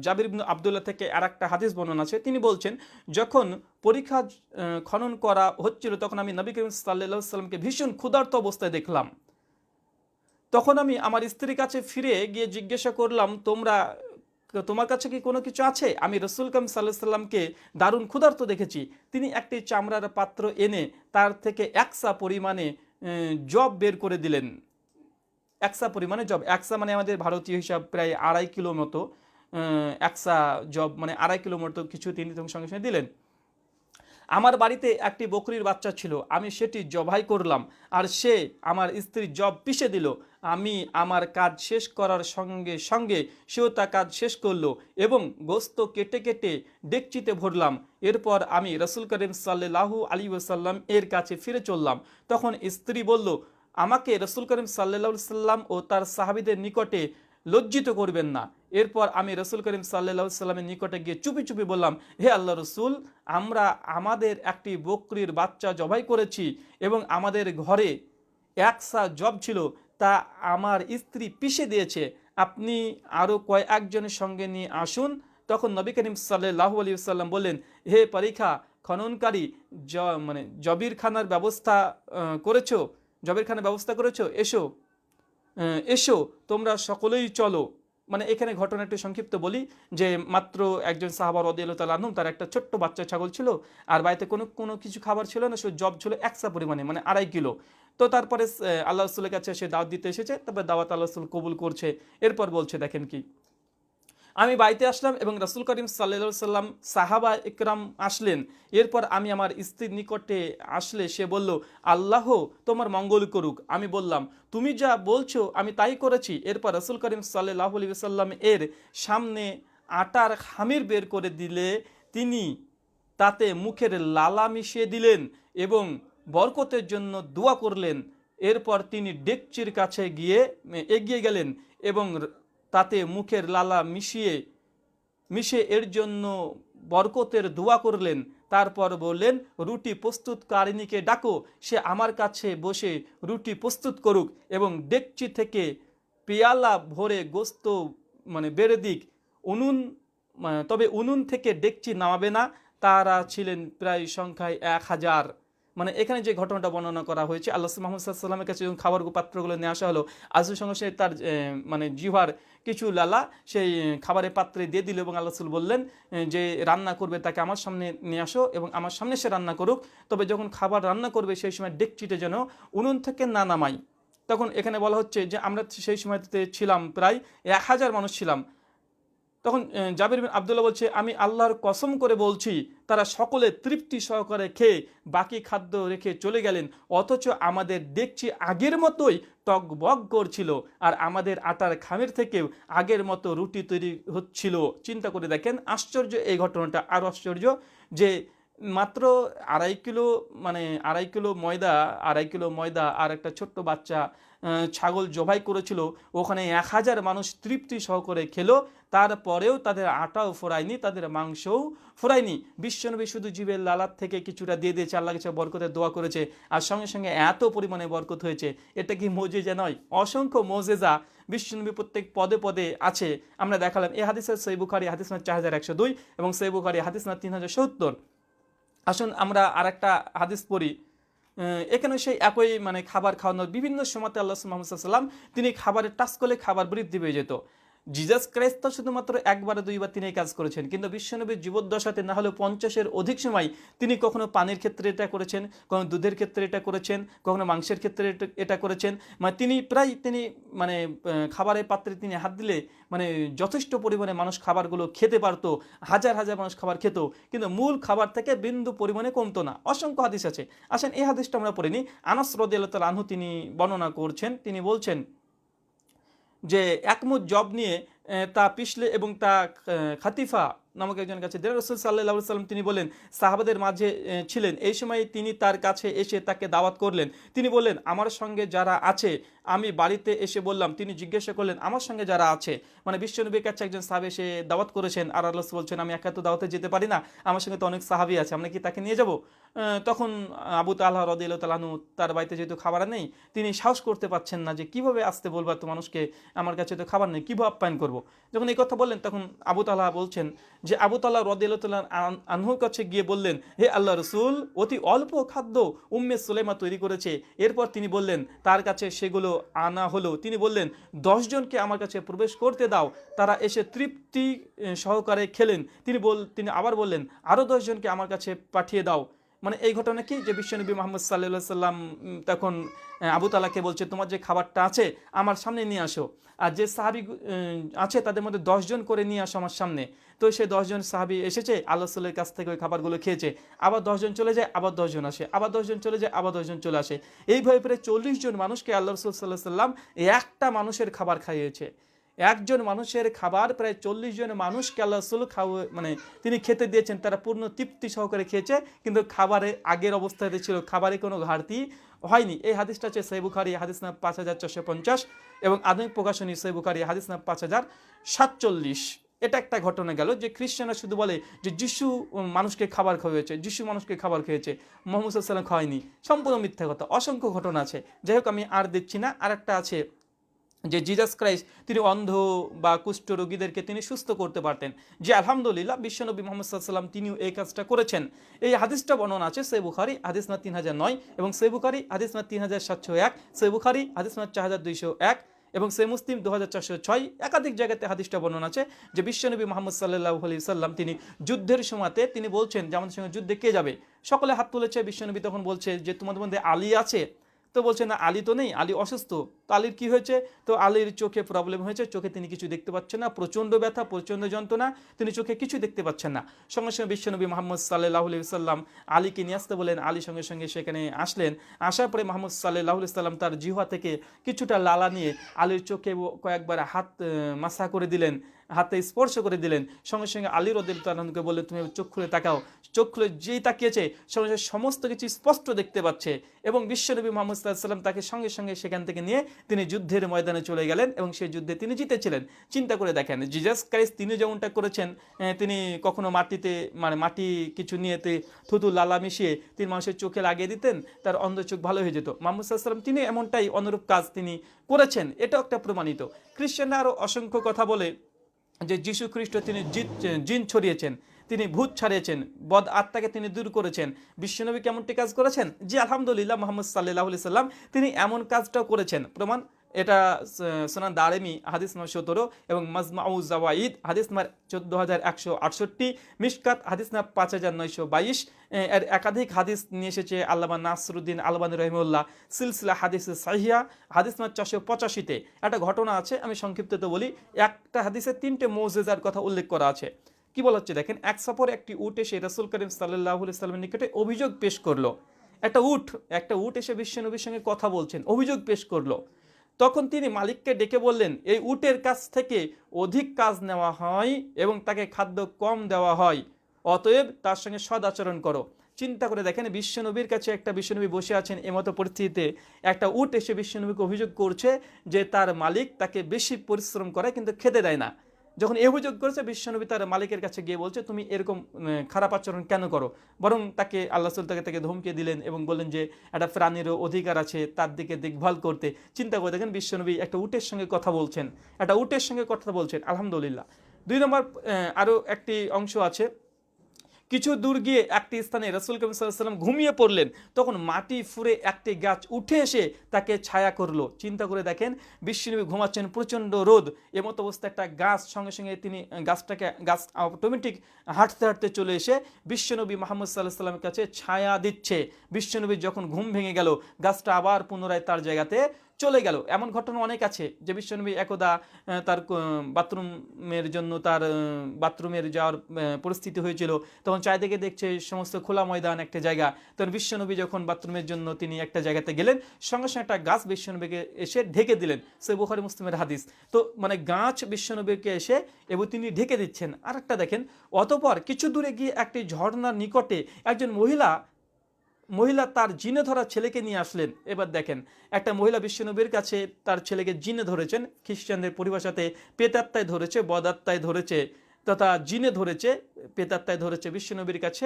জাবির ইবনে আব্দুল্লাহ থেকে আর একটা হাদিস বর্ণনা আছে। তিনি বলছেন, যখন পরীক্ষা খনন করা হচ্ছিল, তখন আমি নবী করিম সাল্লাল্লাহু আলাইহি সাল্লামকে ভীষণ ক্ষুধার্ত অবস্থায় দেখলাম। তখন আমি আমার স্ত্রীর কাছে ফিরে গিয়ে জিজ্ঞাসা করলাম, তোমার কাছে কি কোনো কিছু আছে? আমি রসুল করিম সাল্লাল্লাহু আলাইহি সাল্লামকে দারুণ ক্ষুধার্ত দেখেছি। তিনি একটি চামড়ার পাত্র এনে তার থেকে একসা পরিমাণে জব বের করে দিলেন। একসা পরিমাণে জব, একসা মানে আমাদের ভারতীয় হিসাব প্রায় 2.5 কিলো মতো। একসা জব মানে 2.5 কিলো মতো কিছু তিনি সঙ্গে সঙ্গে দিলেন। আমার বাড়িতে একটি বকরির বাচ্চা ছিল, আমি সেটি জবাই করলাম, আর সে আমার স্ত্রীর জব পিষে দিল। আমি আমার কাজ শেষ করার সঙ্গে সঙ্গে সেও তা কাজ শেষ করলো এবং গোস্ত কেটে কেটে ডেকচিতে ভরলাম। এরপর আমি রসুল করিম সাল্লাল্লাহু আলাইহি ওয়াসাল্লাম এর কাছে ফিরে চললাম। তখন স্ত্রী বলল, আমাকে রসুল করিম সাল্লাল্লাহু আলাইহি ওয়াসাল্লাম ও তার সাহাবীদের নিকটে লজ্জিত করবেন না। এরপর আমি রসুল করিম সাল্লাল্লাহু আলাইহি ওয়াসাল্লামের নিকটে গিয়ে চুপি চুপি বললাম, হে আল্লাহ রসুল, আমরা আমাদের একটি বকরির বাচ্চা জবাই করেছি এবং আমাদের ঘরে একসা জব ছিল, তা আমার স্ত্রী পিষে দিয়েছে। আপনি আরও কয়েকজনের সঙ্গে নিয়ে আসুন। তখন নবী করিম সাল্লাল্লাহু আলাইহি ওয়াসাল্লাম বললেন, হে পরীক্ষা খননকারী, জবিরখানার ব্যবস্থা করেছো? জবিরখানার ব্যবস্থা করেছো? এসো এসো তোমরা সকলেই চলো। মানে এখানে ঘটনা একটু সংক্ষিপ্ত বলি, যে মাত্র একজন সাহাবা রাদিয়াল্লাহু তাআলা আনহু, তার একটা ছোট্ট বাচ্চা ছাগল ছিল, আর বাড়িতে কোনো কিছু খাবার ছিল না, সে জব ছিল একসা পরিমাণে মানে 2.5 কিলো। তো তারপরে আল্লাহ রসুলের কাছে সে দাওয়াত দিতে এসেছে, তারপরে দাওয়াত আল্লাহ রসুল কবুল করছে। এরপর বলছে, দেখেন কি, আমি বাড়িতে আসলাম এবং রাসূল করিম সাল্লাল্লাহু আলাইহি সাল্লাম সাহাবা ইকরাম আসলেন। এরপর আমি আমার স্ত্রীর নিকটে আসলে সে বলল, আল্লাহ তোমার মঙ্গল করুক। আমি বললাম, তুমি যা বলছো আমি তাই করেছি। এরপর রাসূল করিম সাল্লাল্লাহু আলাইহি সাল্লাম এর সামনে আটার খামির বের করে দিলে তিনি তাতে মুখের লালা মিশিয়ে দিলেন এবং বরকতের জন্য দোয়া করলেন। এরপর তিনি ডেকচির কাছে এগিয়ে গেলেন এবং তাতে মুখের লালা মিশিয়ে এর জন্য বরকতের দোয়া করলেন। তারপর বললেন, রুটি প্রস্তুতকারিণীকে ডাকো, সে আমার কাছে বসে রুটি প্রস্তুত করুক এবং ডেকচি থেকে পেয়ালা ভরে গোস্ত মানে বেড়ে দিক। তবে উনুন থেকে ডেকচি নামাবে না। তারা ছিলেন প্রায় সংখ্যায় 1000। মানে এখানে যে ঘটনাটা বর্ণনা করা হয়েছে, আল্লাহ মুহাম্মদ সাল্লাল্লাহু আলাইহি ওয়াসাল্লামের কাছে যখন খাবার পাত্রগুলো নিয়ে আসা হলো, আসুর সঙ্গে সে তার মানে জিহ্বার কিছু লালা সেই খাবারের পাত্রে দিয়ে দিল এবং আল্লাহ রাসূল বললেন যে রান্না করবে তাকে আমার সামনে নিয়ে আসো এবং আমার সামনে সে রান্না করুক। তবে যখন খাবার রান্না করবে সেই সময় ডেকচিটা যেন উনুন থেকে না নামাই। তখন এখানে বলা হচ্ছে যে আমরা সেই সময়তে ছিলাম প্রায় 1000 মানুষ ছিলাম। তখন জাবির বিন আব্দুল্লাহ বলছে, আমি আল্লাহর কসম করে বলছি, তারা সকলে তৃপ্তি সহকারে খেয়ে বাকি খাদ্য রেখে চলে গেলেন, অথচ আমাদের ডেকচি আগের মতোই টকবক করছিল আর আমাদের আটার খামির থেকেও আগের মতো রুটি তৈরি হচ্ছিল। চিন্তা করে দেখেন, আশ্চর্য এই ঘটনাটা। আরও আশ্চর্য যে মাত্র 2.5 কিলো মানে 2.5 কিলো ময়দা আর একটা ছোট্ট বাচ্চা ছাগল জবাই করেছিল, ওখানে 1000 মানুষ তৃপ্তি সহকারে খেলো, তারপরেও তাদের আটাও ফোরায়নি, তাদের মাংসও ফোরায়নি। বিশ্বনবী শুধু জীবের লালার থেকে কিছুটা দিয়ে দিয়েছে, আল্লাহ কাছে বরকতের দোয়া করেছে, আর সঙ্গে সঙ্গে এত পরিমাণে বরকত হয়েছে। এটা কি মোজেজা নয়? অসংখ্য মোজেজা বিশ্বনবী প্রত্যেক পদে পদে আছে, আমরা দেখালাম। এই হাদিসের সহিহ বুখারী হাদিস নাম্বার 4102 এবং সহিহ বুখারী হাদিস নাম্বার 3070। আসুন আমরা আরেকটা হাদিস পড়ি। এখানে সেই একই মানে খাবার খাওয়ানোর বিভিন্ন সময়তে আল্লাহ মুহাম্মদ সাল্লাল্লাহু আলাইহি ওয়াসাল্লাম তিনি খাবারের টাচ করলে খাবার বৃদ্ধি পেয়ে যেত। জিজাস ক্রাইস্ট তো শুধুমাত্র একবার দুইবার তিনি এই কাজ করেছেন, কিন্তু বিশ্বনবীর জীবদ্দশাতে না হলেও 50-এর অধিক সময় তিনি কখনো পানির ক্ষেত্রে এটা করেছেন, কখনো দুধের ক্ষেত্রে এটা করেছেন, কখনো মাংসের ক্ষেত্রে এটা করেছেন। মানে তিনি মানে খাবারের পাত্রে তিনি হাত দিলে মানে যথেষ্ট পরিমাণে মানুষ খাবারগুলো খেতে পারতো, হাজার হাজার মানুষ খাবার খেত, কিন্তু মূল খাবার থেকে বিন্দু পরিমাণে কমতো না। অসংখ্য হাদিস আছে। আসেন এই হাদিসটা আমরা পড়ে নিই। আনাস রাদিয়াল্লাহু তাআলা আনহু তিনি বর্ণনা করছেন, তিনি বলছেন যে একমুঠ জব নিয়ে তা পিছলে এবং তা খাতিফা নামক একজন কাছে দিলেন। রাসূল সাল্লাল্লাহু আলাইহি ওয়াসাল্লাম তিনি বলেন সাহাবাদের মাঝে ছিলেন, এই সময় তিনি তার কাছে এসে তাকে দাওয়াত করলেন। তিনি বললেন আমার সঙ্গে যারা আছে, আমি বাড়িতে এসে বললাম, তিনি জিজ্ঞাসা করলেন আমার সঙ্গে যারা আছে, মানে বিশ্বনবীর কাছে একজন সাহাবী এসে দাওয়াত করেছেন, আর আল্লাহ রাসূল বলছেন আমি একা তো দাওয়াতে যেতে পারি না, আমার সঙ্গে তো অনেক সাহাবী আছে, আমরা কি তাকে নিয়ে যাব? তখন আবু তালহা রাদিয়াল্লাহু তাআলা আনহু, তার বাড়িতে যেহেতু খাবার নেই, তিনি সাহস করতে পারছেন না যে কিভাবে আসতে বলবো তো মানুষকে, আমার কাছে তো খাবার নেই, কিভাবে আপ্যায়ন করবো। যখন এই কথা বললেন তখন আবু তালহা বলছেন যে আবু তালহা রাদিয়াল্লাহু তাআলা আনহুর কাছে গিয়ে বললেন, হে আল্লাহ রাসূল, অতি অল্প খাদ্য উম্মে সুলাইমা তৈরি করেছে। এরপর তিনি বললেন তার কাছে সেগুলো আনা হলো। তিনি বললেন 10 জনকে আমার কাছে প্রবেশ করতে দাও, তারা এসে তৃপ্তি সহকারে খেলেন। তিনি আবার বললেন আরও 10 জনকে আমার কাছে পাঠিয়ে দাও। মানে এই ঘটনা কি, যে বিশ্বনবী মুহাম্মদ সাল্লাল্লাহু আলাইহি সাল্লাম তখন আবু তালাকে বলছে তোমার যে খাবারটা আছে আমার সামনে নিয়ে আসো, আর যে সাহাবী আছে তাদের মধ্যে 10 জন করে নিয়ে আসো আমার সামনে। তো সেই 10 জন সাহাবী এসেছে, আল্লাহ রাসূলের কাছ থেকে ওই খাবারগুলো খেয়েছে। আবার 10 জন চলে যায়, আবার 10 জন আসে, আবার 10 জন চলে যায়, আবার 10 জন চলে আসে। এইভাবে প্রায় 40 জন মানুষকে আল্লাহ রাসূল সাল্লাল্লাহু আলাইহি সাল্লাম একটা মানুষের খাবার খাইয়েছে। একজন মানুষের খাবার প্রায় 40 জন মানুষকে আল্লাহ রাসূল মানে তিনি খেতে দিয়েছেন, তারা পূর্ণ তৃপ্তি সহকারে খেয়েছে, কিন্তু খাবারের আগের অবস্থাতে ছিল, খাবারে কোনো ঘাটতি হয়নি। এই হাদিসটা হচ্ছে সহিহ বুখারী হাদিস নাম্বার 5450 এবং আধুনিক প্রকাশনী সহিহ বুখারী হাদিস নাম্বার 5047। এটা একটা ঘটনা গেল যে খ্রিস্টানরা শুধু বলে যে যিশু মানুষকে খাবার খাওয়াইছে, যিশু মানুষকে খাবার খেয়েছে, মুহাম্মদ সাল্লাল্লাহু আলাইহি ওয়াসাল্লাম খাওয়ায়নি। সম্পূর্ণ মিথ্যা কথা, অসংখ্য ঘটনা আছে। যাই হোক আমি আর দিচ্ছি না। আর একটা আছে যে জিজাস ক্রাইস্ট তিনি অন্ধ বা কুষ্ঠ রোগীদেরকে তিনি সুস্থ করতে পারতেন। যে আলহামদুলিল্লাহ বিশ্বনবী মুহাম্মদ সাল্লাল্লাহু আলাইহি ওয়াসাল্লাম তিনিও এই কাজটা করেছেন। এই হাদিসটা বর্ণনা আছে সহিহ বুখারী হাদিস নাম্বার 3009 এবং সহিহ বুখারী হাদিস নাম্বার 3701, সহিহ বুখারী হাদিস নাম্বার 4201 এবং সহিহ মুসলিম 2406। একাধিক জায়গাতে হাদিসটা বর্ণনা আছে যে বিশ্বনবী মুহাম্মদ সাল্লাল্লাহু আলাইহি ওয়াসাল্লাম তিনি যুদ্ধের সময়তে তিনি বলছেন যে আমাদের সঙ্গে যুদ্ধে কে যাবে? সকলে হাত তুলেছে। বিশ্বনবী তখন বলছে যে তোমাদের মধ্যে আলী আছে? তো বলছে না, আলী তো নেই, আলী অসুস্থ। তো আলীর কি হয়েছে? তো আলীর চোখে প্রবলেম হয়েছে, চোখে তিনি কিছু দেখতে পাচ্ছেন না, প্রচণ্ড ব্যথা, প্রচণ্ড যন্ত্রণা, তিনি চোখে কিছু দেখতে পাচ্ছেন না। সঙ্গে সঙ্গে বিশ্বনবী মুহাম্মদ সাল্লাল্লাহু আলাইহি ওয়াসাল্লাম আলীকে নিয়ে আসতে বলেন। আলী সঙ্গে সঙ্গে সেখানে আসলেন। আসার পরে মুহাম্মদ সাল্লাল্লাহু আলাইহি ওয়াসাল্লাম তার জিহ্বা থেকে কিছুটা লালা নিয়ে আলীর চোখে কয়েকবার হাত মাসা করে দিলেন, হাতে স্পর্শ করে দিলেন। সঙ্গে সঙ্গে আলী রাদিয়াল্লাহু তাআলাকে বললেন তুমি চোখ খুলে তাকাও। চোখ খুলে যেই তাকিয়েছে সঙ্গে সঙ্গে সমস্ত কিছু স্পষ্ট দেখতে পাচ্ছে, এবং বিশ্বনবী মুহাম্মদ সাল্লাল্লাহু আলাইহি ওয়াসাল্লাম তাকে সঙ্গে সঙ্গে সেখান থেকে নিয়ে তিনি যুদ্ধের ময়দানে চলে গেলেন এবং সেই যুদ্ধে তিনি জিতেছিলেন। চিন্তা করে দেখেন, জিজাস ক্রাইস্ট তিনি যেমনটা করেছেন, তিনি কখনো মাটিতে মানে মাটি কিছু নিয়ে থুতু লালা মিশিয়ে তিনি মানুষের চোখে লাগিয়ে দিতেন, তার অন্ধ চোখ ভালো হয়ে যেত। মুহাম্মদ সাল্লাল্লাহু আলাইহি ওয়াসাল্লাম তিনি এমনটাই অনুরূপ কাজ তিনি করেছেন, এটাও একটা প্রমাণিত। খ্রিস্টানরা আরও অসংখ্য কথা বলে যে যীশু খ্রিস্ট তিনি জিন ছড়িয়েছেন, তিনি ভূত ছাড়িয়েছেন, বদ আত্মাকে তিনি দূর করেছেন। বিশ্বনবী কেমনটি কাজ করেছেন? জি আলহামদুলিল্লাহ মুহাম্মদ সাল্লাল্লাহু আলাইহি সাল্লাম তিনি এমন কাজটাও করেছেন। প্রমাণ এটা সুনান দারেমি হাদিস নম্বর 17 এবং মাজমাউ জাওয়াইদ হাদিস নম্বর 14168, মিশকাত হাদিস নম্বর 5922। এর একাধিক হাদিস নিয়ে এসেছে আল্লামা নাসরুদ্দিন আলবানী রাহিমাহুল্লাহ সিলসিলা হাদিস সাহিহা হাদিস নম্বর 485-তে। একটা ঘটনা আছে, আমি সংক্ষিপ্ত বলি। একটা হাদিসে 3টে মুজিজার কথা উল্লেখ করা আছে। কি বলা হচ্ছে দেখেন, এক সফরে একটি উট এসে রাসূল করিম সাল্লাল্লাহু আলাইহি সাল্লামের নিকটে অভিযোগ পেশ করলো। একটা উট এসে বিশ্বনবীর সঙ্গে কথা বলছেন, অভিযোগ পেশ করলো। তখন তিনি মালিককে ডেকে বললেন এই উটের কাছ থেকে অধিক কাজ নেওয়া হয় এবং তাকে খাদ্য কম দেওয়া হয়, অতএব তার সঙ্গে সদাচরণ করো। চিন্তা করে দেখেন, বিশ্বনবীর কাছে একটা বিশ্বনবী বসে আছেন, এমতো পরিস্থিতিতে একটা উট এসে বিশ্বনবীকে অভিযোগ করছে যে তার মালিক তাকে বেশি পরিশ্রম করে কিন্তু খেতে দেয় না। যখন এই অভিযোগ করেছে, বিশ্বনবী তার মালিকের কাছে গিয়ে বলছে তুমি এরকম খারাপ আচরণ কেন করো, বরং তাকে আল্লাহ রাসূল তাকে ধমকে দিলেন এবং বললেন যে একটা প্রাণীরও অধিকার আছে তার দিকে দেখভাল করতে। চিন্তা করে দেখেন, বিশ্বনবী একটা উটের সঙ্গে কথা বলছেন, একটা উটের সঙ্গে কথা বলছেন, আলহামদুলিল্লাহ। 2 নম্বর আরও একটি অংশ আছে। কিছু দূর গিয়ে একটি স্থানে রাসূল করিম সাল্লাল্লাহু আলাইহি ওয়াসাল্লাম ঘুমিয়ে পড়লেন, তখন মাটি ফুঁড়ে একটি গাছ উঠে এসে তাকে ছায়া করলো। চিন্তা করে দেখেন, বিশ্বনবী ঘুমাচ্ছেন, প্রচণ্ড রোদ, এমতো অবস্থায় একটা গাছ সঙ্গে সঙ্গে তিনি গাছ অটোমেটিক হাঁটতে হাঁটতে চলে এসে বিশ্বনবী মুহাম্মদ সাল্লাল্লাহু আলাইহি ওয়াসাল্লামের কাছে ছায়া দিচ্ছে। বিশ্বনবী যখন ঘুম ভেঙে গেল, গাছটা আবার পুনরায় তার জায়গাতে চলে গেল। এমন ঘটনা অনেক আছে যে বিশ্বনবী একদা তার বাথরুমের জন্য তার বাথরুমের যাওয়ার পরিস্থিতি হয়েছিল, তখন চারিদিকে দেখছে সমস্ত খোলা ময়দান একটা জায়গা, তখন বিশ্বনবী যখন বাথরুমের জন্য তিনি একটা জায়গাতে গেলেন, সঙ্গে সঙ্গে একটা গাছ বিশ্বনবীকে এসে ঢেকে দিলেন। সে বুখারী মুসলিমের হাদিস। তো মানে গাছ বিশ্বনবীকে এসে এবং তিনি ঢেকে দিচ্ছেন। আর একটা দেখেন, অতঃপর কিছু দূরে গিয়ে একটি ঝর্ণার নিকটে একজন মহিলা তার জিনে ধরা ছেলেকে নিয়ে আসলেন। এবার দেখেন, একটা মহিলা বিশ্বনবীর কাছে তার ছেলেকে জিনে ধরেছেন, খ্রিস্টানদের পরিভাষাতে পেতাত্তায় ধরেছে, বদাত্তায় ধরেছে, তথা জিনে ধরেছে, পেতাত্তায় ধরেছে, বিশ্বনবীর কাছে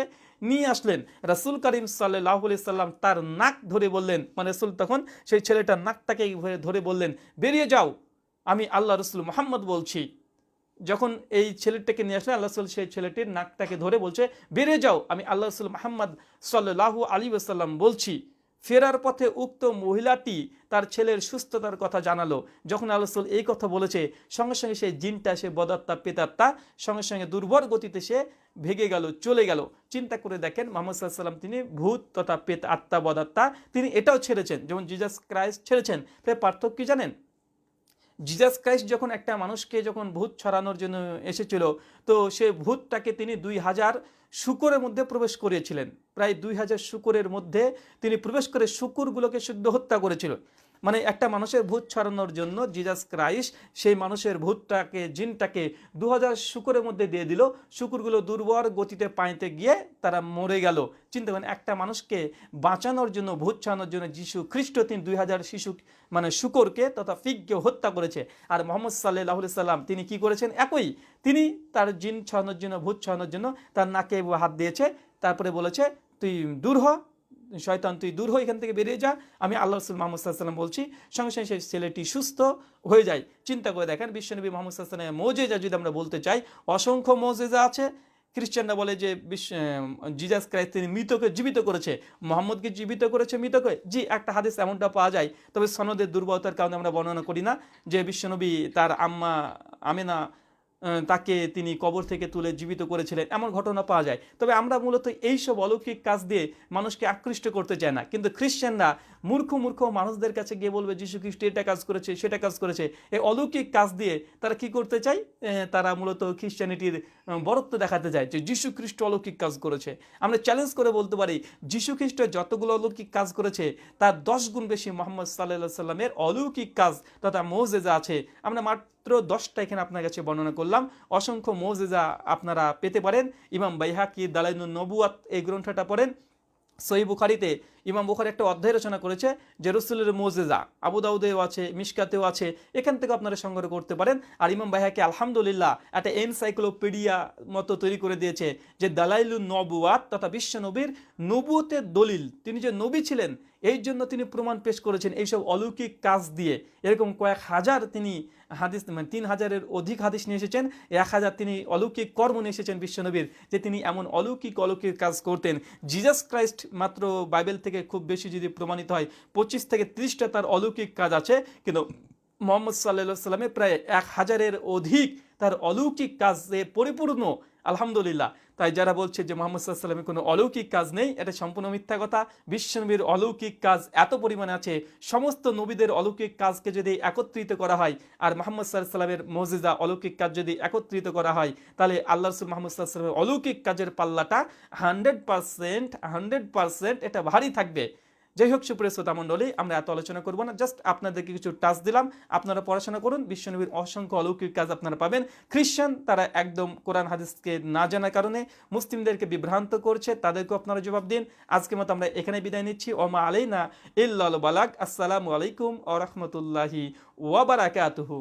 নিয়ে আসলেন। রাসূল করিম সাল্লাল্লাহু আলাইহি সাল্লাম তার নাক ধরে বললেন, মানে রাসূল তখন সেই ছেলেটার নাকটাকে ধরে বললেন, বেরিয়ে যাও, আমি আল্লাহ রাসূল মুহাম্মদ বলছি। যখন এই ছেলেটাকে নিয়ে আসলে আল্লাহ রাসূল সেই ছেলেটির নাকটাকে ধরে বলছে, বেরিয়ে যাও, আমি আল্লাহ রাসূল মুহাম্মদ সাল্লাল্লাহু আলাইহি ওয়াসাল্লাম বলছি। ফেরার পথে উক্ত মহিলাটি তার ছেলের সুস্থতার কথা জানালো। যখন আল্লাহ রাসূল এই কথা বলেছে, সঙ্গে সঙ্গে সেই জিনটা, সে বদাত্মা পেতাত্মা, সঙ্গে সঙ্গে দুর্বল গতিতে সে ভেগে গেল, চলে গেল। চিন্তা করে দেখেন, মুহাম্মদ সাল্লাল্লাহু আলাইহি ওয়াসাল্লাম তিনি ভূত তথা পেত আত্মা বদাত্মা তিনি এটাও ছেড়েছেন, যেমন জিসাস ক্রাইস্ট ছেড়েছেন। তাই পার্থক্য কি জানেন? জিসাস ক্রাইস্ট যখন একটা মানুষকে যখন ভূত ছড়ানোর জন্য এসেছিল, তো সে ভূতটাকে তিনি 2000 শূকরের মধ্যে প্রবেশ করিয়েছিলেন। প্রায় 2000 শূকরের মধ্যে তিনি প্রবেশ করে শূকরগুলোকে শুদ্ধ হত্যা করেছিল। মানে একটা মানুষের ভূত ছড়ানোর জন্য জিসাস ক্রাইস্ট সেই মানুষের ভূতটাকে, জিনটাকে 2000 শূকরের মধ্যে দিয়ে দিল। শূকরগুলো দুর্বল গতিতে পানিতে গিয়ে তারা মরে গেল। চিন্তা করেন, একটা মানুষকে বাঁচানোর জন্য, ভূত ছড়ানোর জন্য যীশু খ্রিস্ট তিনি 2000 মানে শূকরকে তথা ফিগকে হত্যা করেছে। আর মুহাম্মদ সাল্লাল্লাহু আলাইহি সাল্লাম তিনি কি করেছেন? একই, তিনি তার জিন ছড়ানোর জন্য, ভূত ছড়ানোর জন্য তার নাকে হাত দিয়েছে, তারপরে বলেছে, তুই দূর হ শয়তান, তুই দূর হ, এখান থেকে বেরিয়ে যা, আমি আল্লাহ রাসূল মুহাম্মদ সাল্লাল্লাহু আলাইহি ওয়াসাল্লাম বলছি। সঙ্গে সঙ্গে সেই ছেলেটি সুস্থ হয়ে যায়। চিন্তা করে দেখেন, বিশ্বনবী মুহাম্মদ সাল্লাল্লাহু আলাইহি ওয়াসাল্লামের মুজিজা যদি আমরা বলতে চাই, অসংখ্য মুজিজা আছে। খ্রিস্টানরা বলে যে জিসাস ক্রাইস্ট তিনি মৃতকে জীবিত করেছে, মোহাম্মদকে জীবিত করেছে মৃতকে। জি, একটা হাদিস এমনটা পাওয়া যায়, তবে সনদের দুর্বলতার কারণে আমরা বর্ণনা করি না যে বিশ্বনবী তার আম্মা আমেনা তাকে তিনি কবর থেকে তুলে জীবিত করেছিলেন, এমন ঘটনা পাওয়া যায়। তবে আমরা মূলত এইসব অলৌকিক কাজ দিয়ে মানুষকে আকৃষ্ট করতে চাই না। কিন্তু খ্রিস্টানরা মূর্খ মানুষদের কাছে গিয়ে বলবে যীশু খ্রিস্ট এটা কাজ করেছে, সেটা কাজ করেছে। এই অলৌকিক কাজ দিয়ে তারা কি করতে চায়? তারা মূলত খ্রিস্টানিটির বরত্ব দেখাতে চায় যে যীশু খ্রিস্ট অলৌকিক কাজ করেছে। আমরা চ্যালেঞ্জ করে বলতে পারি, যীশু খ্রিস্ট যতগুলো অলৌকিক কাজ করেছে তার 10 গুণ বেশি মুহাম্মদ সাল্লাল্লাহু আলাইহি সাল্লামের অলৌকিক কাজ তথা মুজিজা আছে। আমরা মাত্র 10টা এখানে আপনার কাছে বর্ণনা করলাম। অসংখ্য মুজিজা আপনারা পেতে পারেন। ইমাম বাইহাকি দালাইলুন নবুয়াত এই গ্রন্থটা পড়েন। সহিহ বুখারীতে ইমাম বুখারী একটা অধ্যায় রচনা করেছে যে রাসূলের মুজিজা, আবু দাউদেও আছে, মিশকাতেও আছে, এখান থেকে আপনারা সংগ্রহ করতে পারেন। আর ইমাম বাইহাকি আলহামদুলিল্লাহ একটা এনসাইক্লোপিডিয়া মতো তৈরি করে দিয়েছে যে দালাইলুন নবুয়াত তথা বিশ্বনবীর নবুয়তের দলিল, তিনি যে নবী ছিলেন এই জন্য তিনি প্রমাণ পেশ করেছেন এইসব অলৌকিক কাজ দিয়ে। এরকম কয়েক হাজার তিনি হাদিস, মানে 3000-এর অধিক হাদিস নিয়ে এসেছেন, 1000 তিনি অলৌকিক কর্ম নিয়ে এসেছেন বিশ্বনবীর, যে তিনি এমন অলৌকিক কাজ করতেন। জিসাস ক্রাইস্ট মাত্র বাইবেল থেকে খুব বেশি যদি প্রমাণিত হয় 25 থেকে 30টা তার অলৌকিক কাজ আছে, কিন্তু মুহাম্মদ সাল্লাল্লাহু আলাইহি ওয়াসাল্লামের প্রায় 1000-এর অধিক তার অলৌকিক কাজে পরিপূর্ণ, আলহামদুলিল্লাহ। তাই যারা বলছে যে মুহাম্মদ সাল্লাল্লাহু আলাইহি ওয়াসাল্লামের কোনো অলৌকিক কাজ নেই, এটা সম্পূর্ণ মিথ্যা কথা। বিশ্বনবীর অলৌকিক কাজ এত পরিমাণে আছে, সমস্ত নবীদের অলৌকিক কাজকে যদি একত্রিত করা হয় আর মুহাম্মদ সাল্লাল্লাহু আলাইহি ওয়াসাল্লামের মুজিজা অলৌকিক কাজ যদি একত্রিত করা হয়, তাহলে আল্লাহ রাসূল মুহাম্মদ সাল্লাল্লাহু আলাইহি ওয়াসাল্লামের অলৌকিক কাজের পাল্লাটা 100% এটা ভারী থাকবে। যাই হোক সুপ্রিয় শ্রোতা মণ্ডলী, আমরা এত আলোচনা করবো না, জাস্ট আপনাদেরকে কিছু টাচ দিলাম। আপনারা পড়াশোনা করুন, বিশ্বনবীর অসংখ্য অলৌকিক কাজ আপনারা পাবেন। খ্রিস্টান তারা একদম কোরআন হাদিসকে না জানার কারণে মুসলিমদেরকে বিভ্রান্ত করছে, তাদেরকে আপনারা জবাব দিন। আজকের মতো আমরা এখানে বিদায় নিচ্ছি। ওমা আলাইনা ইল্লাল বালাগ। আসসালামু আলাইকুম ওয়া রাহমাতুল্লাহি ওয়া বারাকাতুহু।